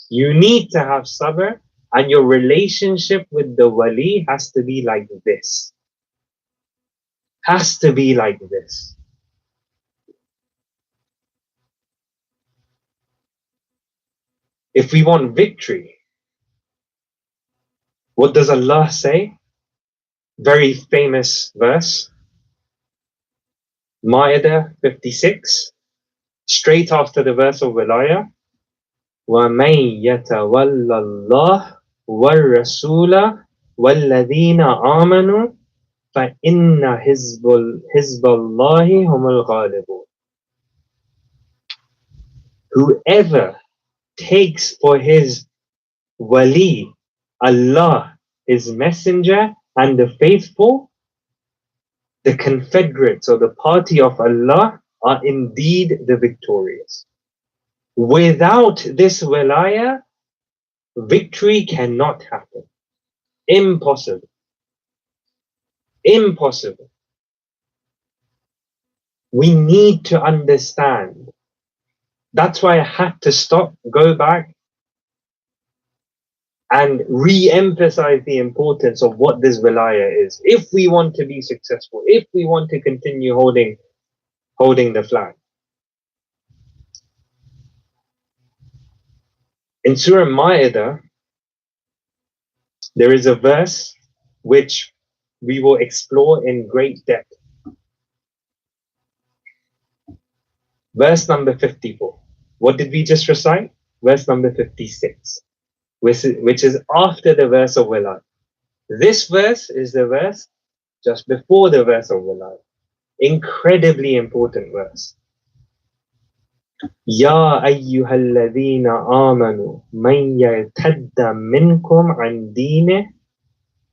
You need to have sabr, and your relationship with the wali has to be like this. Has to be like this. If we want victory, what does Allah say? Very famous verse, Ma'idah 56, straight after the verse of Wilaya, وَمَن يَتَوَلَّ اللَّهَ وَالرَّسُولَ وَالَّذِينَ آمَنُوا فَإِنَّ حِزْبَ اللَّهِ هُمُ الْغَالِبُونَ. Whoever takes for his wali Allah, his messenger, and the faithful, the confederates or the party of Allah are indeed the victorious. Without this wilaya, victory cannot happen. Impossible. Impossible. We need to understand. That's why I had to stop, go back, and re-emphasize the importance of what this wilaya is. If we want to be successful, if we want to continue holding the flag. In Surah Ma'idah, there is a verse which we will explore in great depth. Verse number 54. What did we just recite? Verse number 56, which is after the verse of Wilad. This verse is the verse just before the verse of Wilad. Incredibly important verse. يا أيها الذين آمنوا من يرتد منكم عن دينه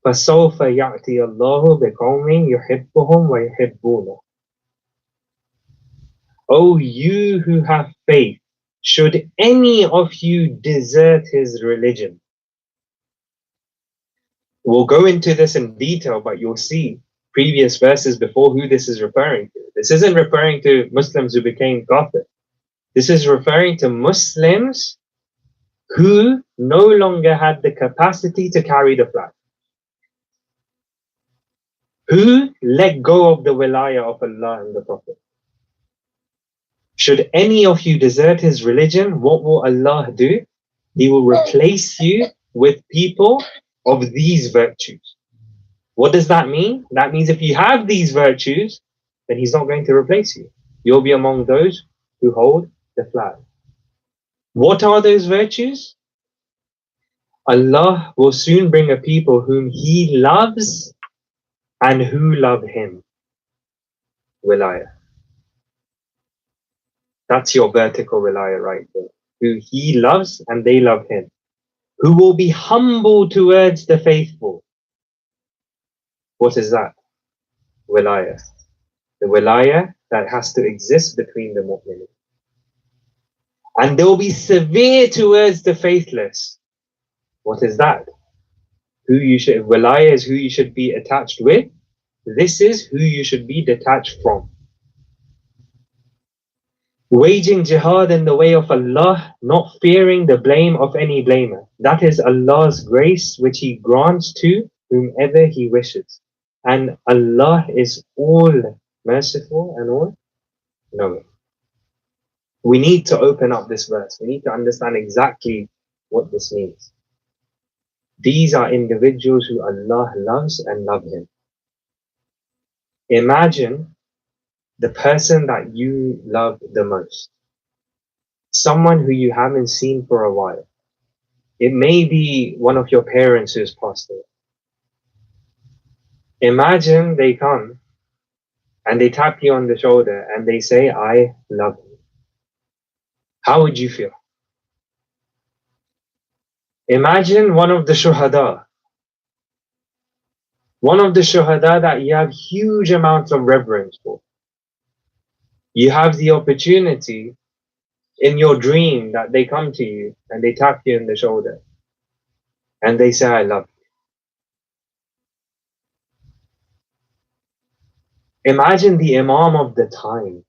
فسوف يأتي الله بقوم يحبهم ويحبونه. O you who have faith, should any of you desert his religion. We'll go into this in detail, but you'll see previous verses before who this is referring to. This isn't referring to Muslims who became kafir. This is referring to Muslims who no longer had the capacity to carry the flag, who let go of the wilaya of Allah and the Prophet. Should any of you desert his religion, what will Allah do? He will replace you with people of these virtues. What does that mean? That means if you have these virtues, then he's not going to replace you. You'll be among those who hold the flag. What are those virtues? Allah will soon bring a people whom he loves and who love him. Wilaya. That's your vertical wilaya right there. Who he loves and they love him. Who will be humble towards the faithful. What is that? Wilaya. The wilaya that has to exist between the mu'mineen. And they will be severe towards the faithless. What is that? Wilaya is who you should be attached with. This is who you should be detached from. Waging jihad in the way of Allah, not fearing the blame of any blamer. That is Allah's grace which he grants to whomever he wishes. And Allah is all merciful and all knowing. We need to open up this verse. We need to understand exactly what this means. These are individuals who Allah loves and love Him. Imagine the person that you love the most, someone who you haven't seen for a while. It may be one of your parents who's passed away. Imagine they come and they tap you on the shoulder and they say, I love you. How would you feel? Imagine one of the shuhada that you have huge amounts of reverence for. You have the opportunity in your dream that they come to you and they tap you on the shoulder and they say, I love you. Imagine the Imam of the time.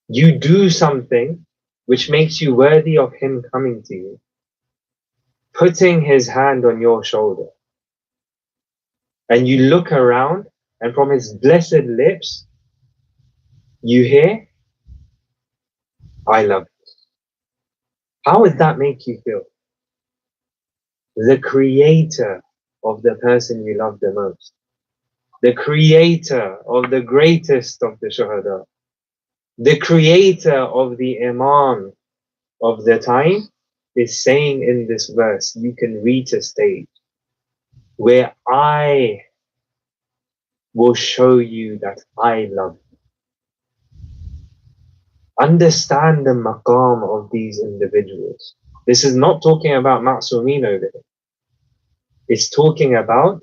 You do something which makes you worthy of him coming to you, putting his hand on your shoulder. And you look around and from his blessed lips, you hear, I love you. How would that make you feel? The creator of the person you love the most, the creator of the greatest of the shuhada, the creator of the Imam of the time is saying in this verse, you can reach a stage where I will show you that I love you. Understand the maqam of these individuals. This is not talking about Ma'sumin over here. It's talking about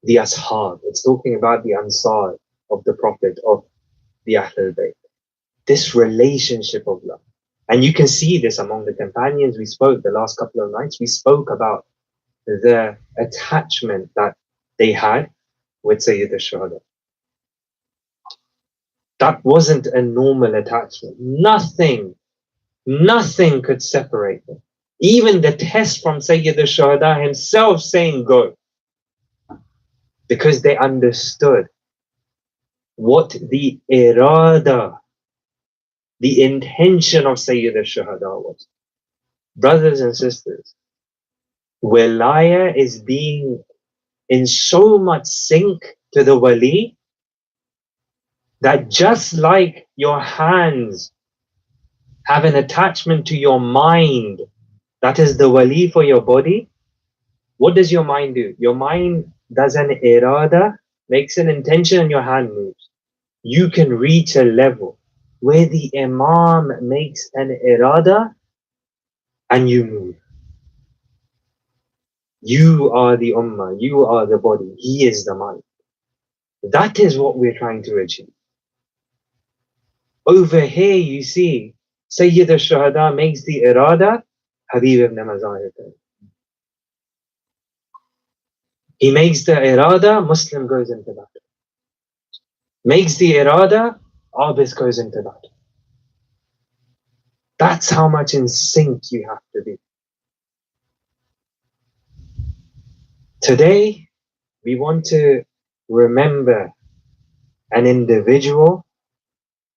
the Ashab. It's talking about the Ansar of the Prophet, of the Ahlul Bayt. This relationship of love. And you can see this among the companions. We spoke the last couple of nights. We spoke about the attachment that they had with Sayyid al-Shuhada. That wasn't a normal attachment. Nothing could separate them. Even the test from Sayyid al-Shuhada himself saying go. Because they understood what the irada, the intention of Sayyid al-Shuhada was. Brothers and sisters, wilaya is being in so much sync to the wali that just like your hands have an attachment to your mind, that is the wali for your body, what does your mind do? Your mind does an irada, makes an intention, and your hand moves. You can reach a level where the Imam makes an irada and you move. You are the ummah, you are the body, he is the mind. That is what we're trying to achieve. Over here you see Sayyid al-Shuhada makes the irada, Habib ibn Mazahir. He makes the irada, Muslim goes into battle. Makes the irada, Abis goes into battle. That's how much in sync you have to be. Today, we want to remember an individual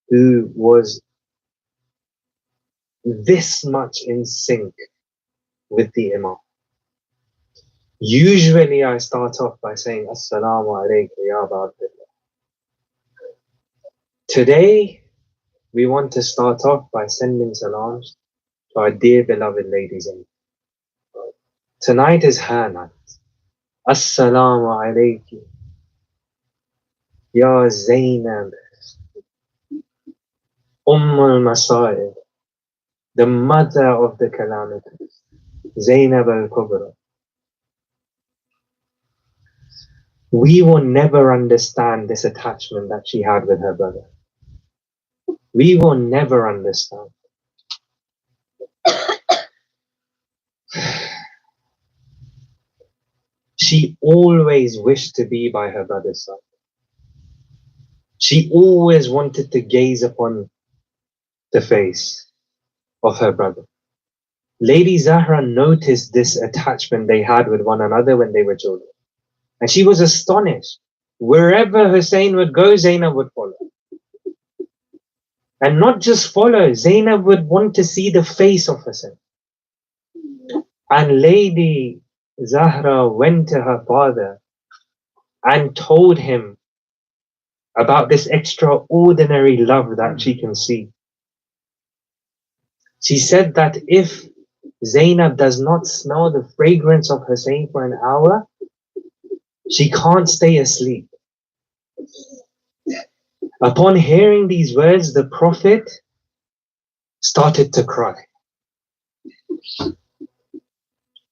who was this much in sync with the Imam. Usually I start off by saying, Assalamu alaikum ya Aba Abdullah. Today, we want to start off by sending salams to our dear beloved ladies. Tonight is her night. Assalamu alaikum ya Zainab, al-Masa'ib, the mother of the calamities, Zainab al-Kubra. We will never understand this attachment that she had with her brother. We will never understand. She always wished to be by her brother's side. She always wanted to gaze upon the face of her brother. Lady Zahra noticed this attachment they had with one another when they were children. And she was astonished. Wherever Hussein would go, Zainab would follow. And not just follow, Zainab would want to see the face of Hussein. And Lady Zahra went to her father and told him about this extraordinary love that she can see. She said that if Zainab does not smell the fragrance of Hussein for an hour, she can't stay asleep. Upon hearing these words, the Prophet started to cry.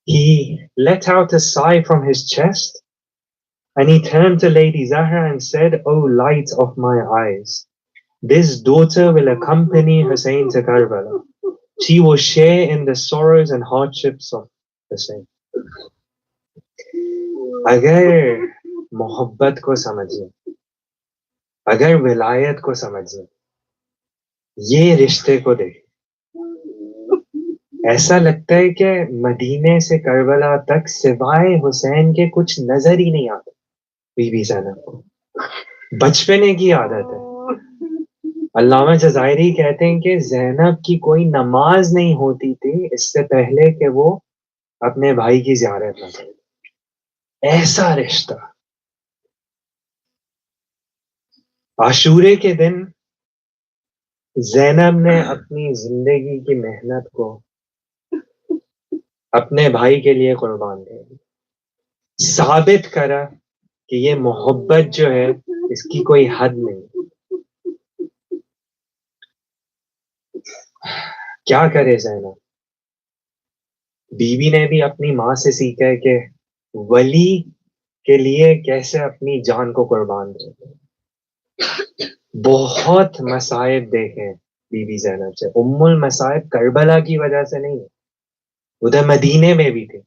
He let out a sigh from his chest and he turned to Lady Zahra and said, "O light of my eyes, this daughter will accompany Hussein to Karbala. She will share in the sorrows and hardships of Hussein." अगर मोहब्बत को समझें, अगर विलायत को समझें, ये रिश्ते को देखें, ऐसा लगता है कि मदीने से करबला तक सिवाय हुसैन के कुछ नजर ही नहीं आता बीबी ज़ैनब को। बचपने की आदत है। अल्लामा जज़ायरी कहते हैं कि ज़ैनब की कोई नमाज नहीं होती थी इससे पहले कि वो अपने भाई की ज़ियारत न करे। ऐसा रिश्ता। आशूरे के दिन ज़ैनब ने अपनी जिंदगी की मेहनत को अपने भाई के लिए कुर्बान कर दी, साबित करा कि ये मोहब्बत जो है इसकी कोई हद नहीं। क्या करे ज़ैनब? बीवी ने भी अपनी माँ से सीखा है कि वली के लिए कैसे अपनी जान को कुर्बान देते। बहुत मसाइब देखे बीबी ज़ैनब से। उम्मुल मसाइब करबला की वजह से नहीं, उधर मदीने में भी थे।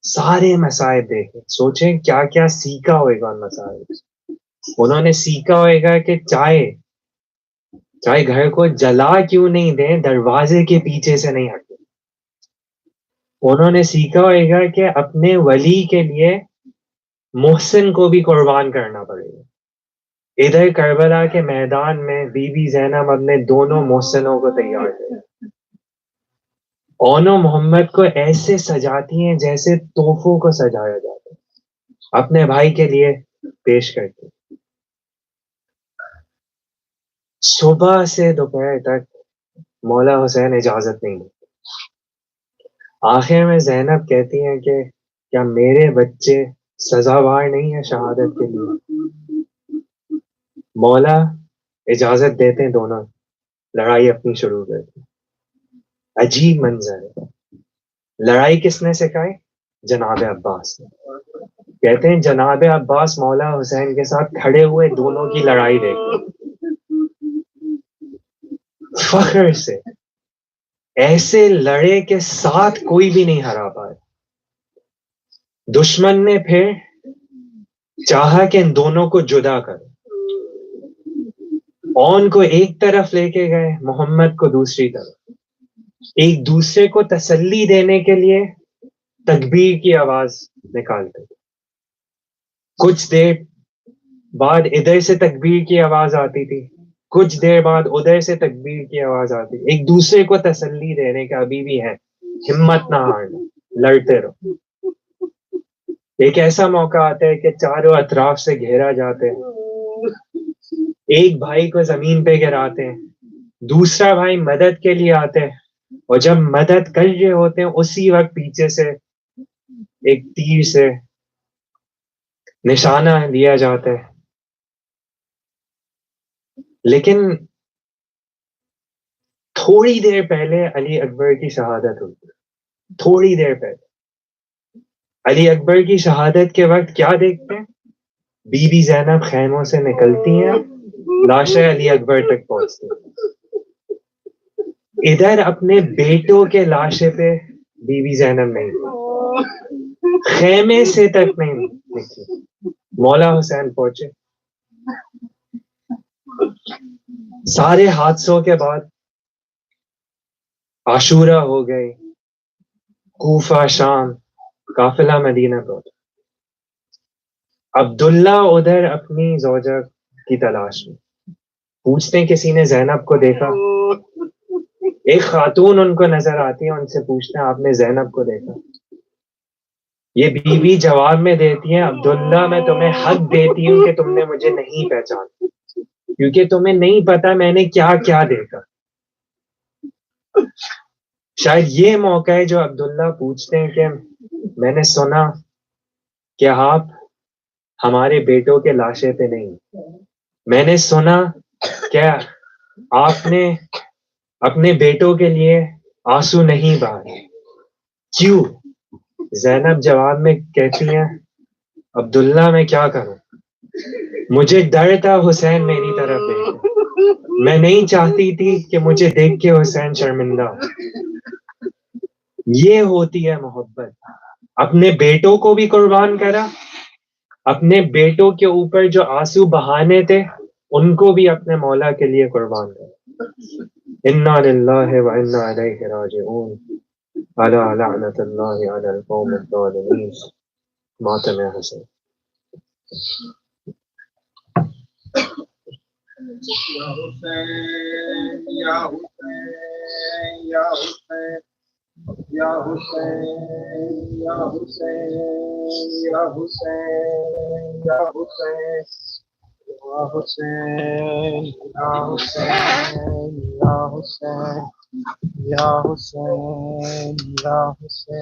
सारे मसाइब देखे, सोचें क्या क्या सीखा होगा उन मसाइब से। उन्होंने सीखा होगा कि चाहे घर को जला क्यों नहीं दें, दरवाजे के पीछे से नहीं हटे। उन्होंने सीखा होगा कि अपने वली के लिए मोहसिन को भी कुर्बान करना पड़ेगा। इधर करबला के मैदान में बीबी ज़ैनब अपने दोनों मोहसिनों को तैयार किया। ओनो मोहम्मद को ऐसे सजाती हैं जैसे तोहफों को सजाया जाता है, अपने भाई के लिए पेश करती। सुबह से दोपहर तक मौला हुसैन इजाजत नहीं देते। आखिर में ज़ैनब कहती हैं कि क्या मेरे बच्चे सजावार नहीं है शहादत के लिए? मौला इजाजत देते हैं, दोनों लड़ाई अपनी शुरू करते हैं। अजीब मंजर है। लड़ाई किसने सिखाई? जनाब अब्बास ने। कहते हैं जनाब अब्बास मौला हुसैन के साथ खड़े हुए दोनों की लड़ाई देखते, फख्र से ऐसे लड़े के साथ कोई भी नहीं हरा पाए। दुश्मन ने फिर चाहा कि इन दोनों को जुदा कर, ओन को एक तरफ लेके गए, मोहम्मद को दूसरी तरफ। एक दूसरे को तसल्ली देने के लिए तकबीर की आवाज निकालते। कुछ देर बाद इधर से तकबीर की आवाज आती थी, कुछ देर बाद उधर से तकबीर की आवाज आती। एक दूसरे को तसल्ली देने का अभी भी है, हिम्मत ना हारना, लड़ते रहो। एक ऐसा मौका आता है कि चारों अतराफ से घेरा जाते हैं, एक भाई को जमीन पे गिराते हैं, दूसरा भाई मदद के लिए आते हैं, और जब मदद कर रहे होते हैं उसी वक्त पीछे से एक तीर से निशाना लिया जाता है। लेकिन थोड़ी देर पहले अली अकबर की शहादत हुई। थोड़ी देर पहले अली अकबर की शहादत के वक्त क्या देखते हैं? बीबी ज़ैनब खैमों से निकलती हैं, लाशें अली अकबर तक पहुंचती हैं। इधर अपने बेटों के लाशे पे बीबी ज़ैनब नहीं, खेमे से तक नहीं निकली। मौला हुसैन पहुंचे। सारे हादसों के बाद आशूरा हो गए, कूफा, शाम, काफिला मदीना पहुंचा। अब्दुल्ला उधर अपनी ज़ौजा की तलाश में। पूछते हैं किसी ने ज़ैनब को देखा? ایک خاتون ان کو نظر آتی ہے, ان سے پوچھتے ہیں آپ نے زینب کو دیکھا؟ یہ بیوی جواب میں دیتی ہے عبداللہ میں تمہیں حق دیتی ہوں کہ تم نے مجھے نہیں پہچانا, کیونکہ تمہیں نہیں پتا میں نے کیا کیا دیکھا. شاید یہ موقع ہے جو عبداللہ پوچھتے ہیں کہ میں نے سنا کہ آپ ہمارے بیٹوں کے لاشے پہ نہیں, میں نے سنا کہ آپ نے اپنے بیٹوں کے لیے آنسو نہیں بہائے, کیوں؟ زینب جواب میں کہتی ہیں عبداللہ میں کیا کروں, مجھے ڈر تھا حسین میری طرف دیکھے, میں نہیں چاہتی تھی کہ مجھے دیکھ کے حسین شرمندہ ہو. یہ ہوتی ہے محبت, اپنے بیٹوں کو بھی قربان کرا, اپنے بیٹوں کے اوپر جو آنسو بہانے تھے ان کو بھی اپنے مولا کے لیے قربان کرا. انا للہ و انا الیہ راجعون, الا لعنت اللہ علی القوم الظالمین. ماتم حسین. یا حسین یا حسین یا حسین یا حسین یا حسین یا حسین یا حسین یا حسین یا حسین یا حسین یا حسین یا حسین.